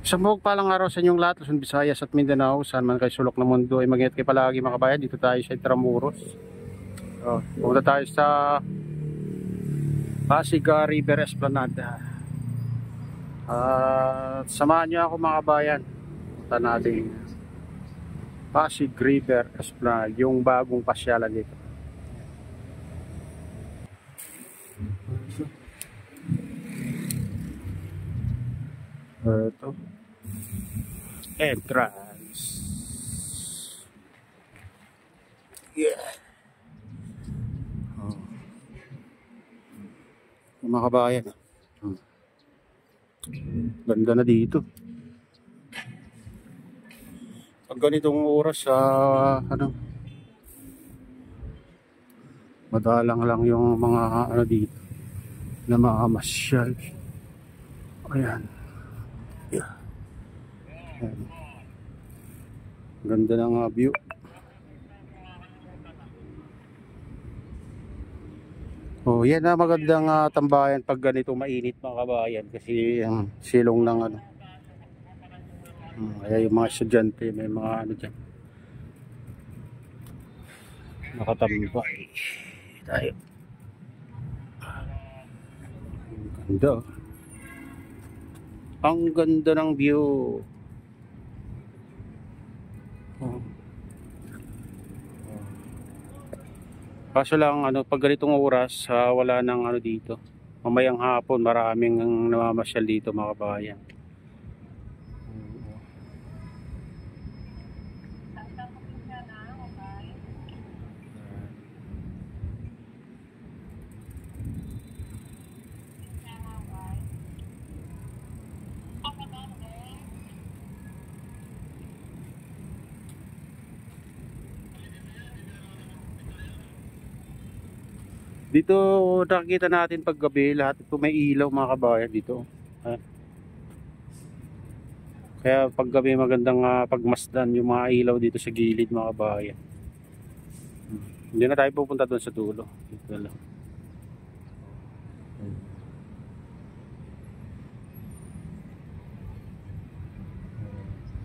Sabog palang araw sa inyong lahat, Luzon, Visayas at Mindanao. Saan man kayo sulok ng mundo ay mag-ingat kayo palagi mga kabayan. Dito tayo sa Intramuros. Pumunta tayo sa Pasig River Esplanade. Samahan niyo ako mga kabayan. Punta natin Pasig River Esplanade, yung bagong pasyalan dito. Ito entrance. Mga kabayan, ganda na dito. Pag ganitong oras madalang lang yung mga dito na mga masyal. Ayan. Ayan. Ganda ng view. Yan na magandang tambayan pag ganito mainit mga kabayan, kasi ang silong ng kaya yung mga estudyante may mga dyan nakatambay tayo. Ganda, ang ganda ng view. Kaso lang pag ganitong oras wala nang dito. Mamayang hapon maraming namamasyal dito mga kabayan. Dito nakikita natin pag gabi, lahat ito may ilaw mga kabayan dito. Kaya pag gabi magandang pagmasdan yung mga ilaw dito sa gilid mga kabayan. Hindi na tayo pupunta doon sa dulo. Dito lang.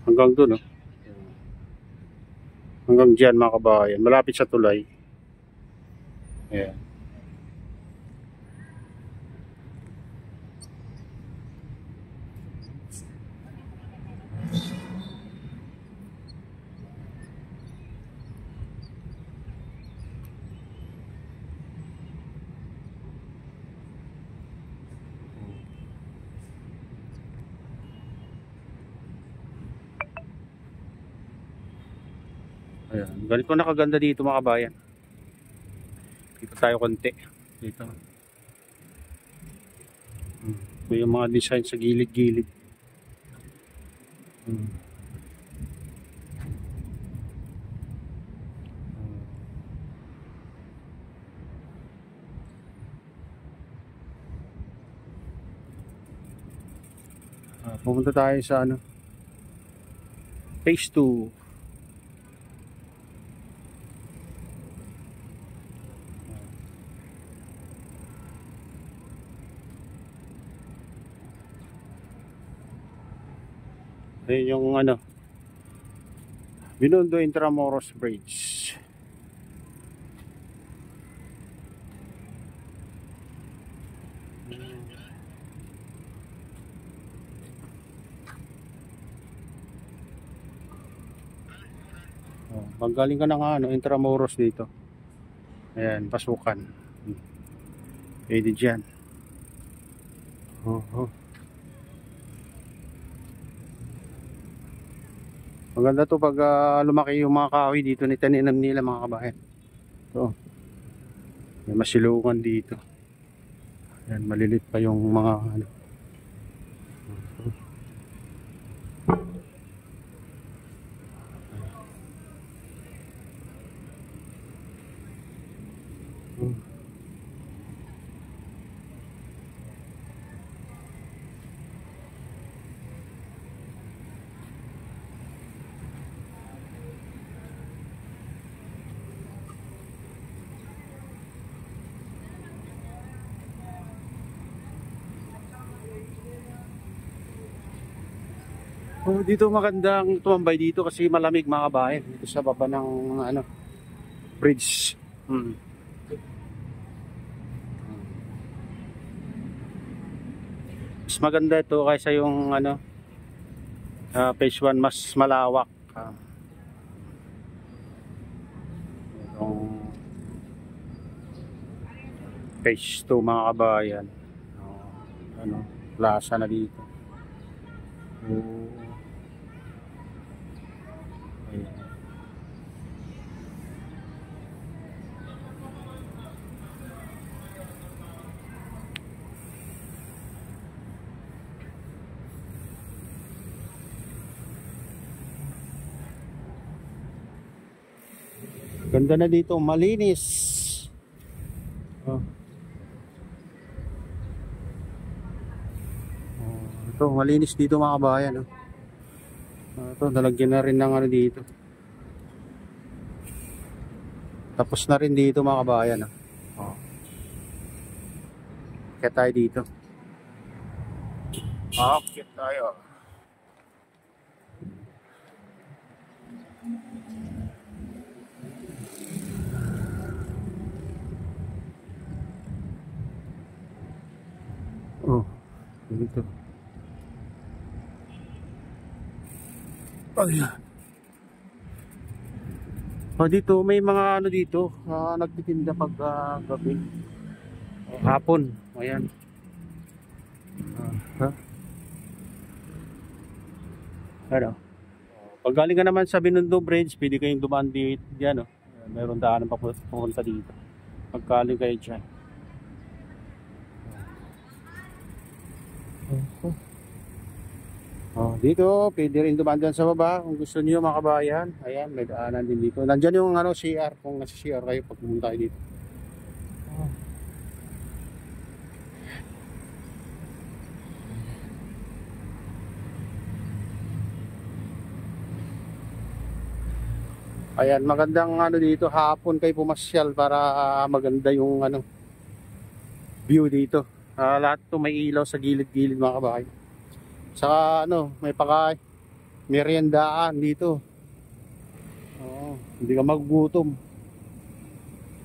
Hanggang doon hanggang dyan mga kabayan, malapit sa tulay. Ayan. Ayan, ganito nakaganda dito mga kabayan. Dito tayo konti. Dito. May mga design sa gilid-gilid. Pumunta tayo sa phase 2. Ayun yung Binondo Intramuros Bridge. Paggaling ka ng Intramuros dito. Ayan, pasukan. Pwede dyan. Maganda to pag lumaki yung mga kahoy dito ni taninam nila mga kabayan. May masilungan dito. Ayan, malilit pa yung mga Oh, dito magandang tumambay dito kasi malamig mga kabayan. Dito sa baba ng ano, bridge. Mas maganda ito kaysa yung ano, phase 1 mas malawak. Yung phase 2 mga kabayan. Ano, plaza na dito. Ayan. Ganda na dito, malinis. Oh. Ito, malinis dito mga kabayan. Ito, nalagyan na rin ng ano dito. Tapos na rin dito mga kabayan. Kaya tayo dito. Okay tayo. Oh, dito. Ayan. Oh, dito may mga ano dito, nagtitinda pag gabi. Hapon. Ayan. Ano? Pag galing ka naman sa Binondo Bridge, pwede kayong dumaan diyan, oh. Meron daanan pa pupunta dito. Pag galing kayo diyan. Oh, dito, pwede rin dumaan dyan sa baba kung gusto niyo mga kabayan. Ayan, may daanan din dito. Nandiyan yung ano, CR, kung nasa CR kayo pag pumunta kayo dito. Ayan, magandang ano dito, hapon kayo pumasyal para maganda yung ano, view dito. Lahat to may ilaw sa gilid-gilid mga kabayan. Saka ano, may meriendaan dito. Hindi ka magugutom.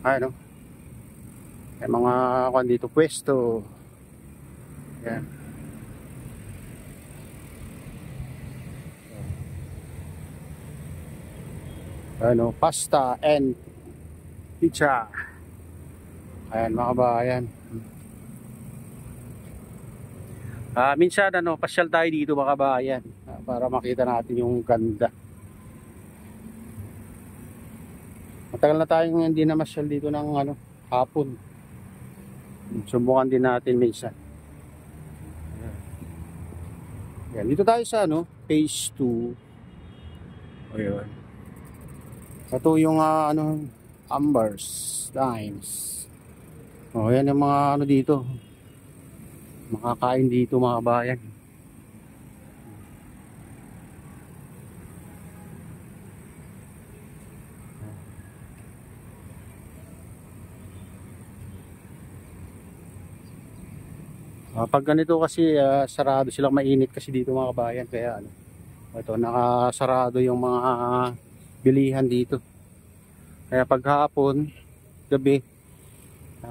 Ano? May mga kwan dito pwesto. Yan. Ano, pasta and pizza. Ayan mga kabayan. Minsan ano, pasyal tayo dito mga kabayan, para makita natin yung ganda. Matagal na tayong hindi na masyal dito ng ano, hapon. Subukan din natin minsan. Yan, dito tayo sa ano, phase 2. Ayun. Ito yung ano, Ambers Times. Oh, yan yung mga ano dito. Makakain dito mga kabayan. Pag ganito kasi sarado silang, mainit kasi dito mga kabayan, kaya ano, ito nakasarado yung mga bilihan dito. Kaya pag hapon, gabi,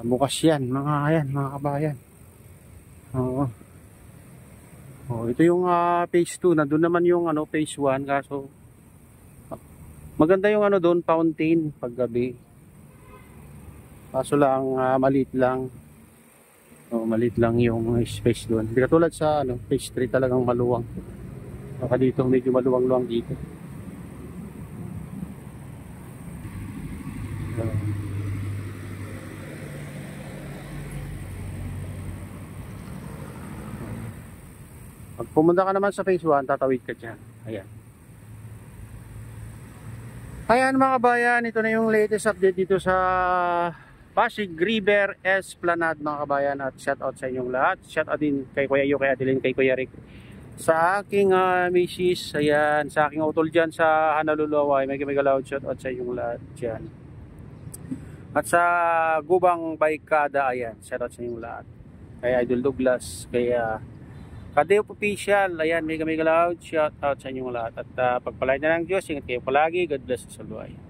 bukas yan mga kabayan. Oo. Ito yung phase 2, na doon naman yung ano, phase 1, kaso maganda yung ano doon, fountain pag gabi. Kaso lang maliit lang. Maliit lang yung space doon. Hindi katulad sa ano, phase 3 talagang maluwang. Baka dito medyo maluwang-luwang dito. Pag pumunta ka naman sa phase 1, tatawid ka dyan. Ayan. Ayan mga kabayan, ito na yung latest update dito sa Pasig River Esplanade mga kabayan. At shout out sa inyong lahat. Shout out din kay Kuya Iyo, kay Adeline, kay Kuya Rick. Sa aking misis, ayan, sa aking utol dyan sa Hanaluluwa, may loud shout out sa inyong lahat dyan. At sa Gubang Baykada, ayan, shout out sa inyong lahat. Kay Idol Douglas, kay Kadeop Official, ayan, mega mega loud shout out sa inyong lahat. At pagpalain na ng Diyos, ingat kayo palagi. God bless us all.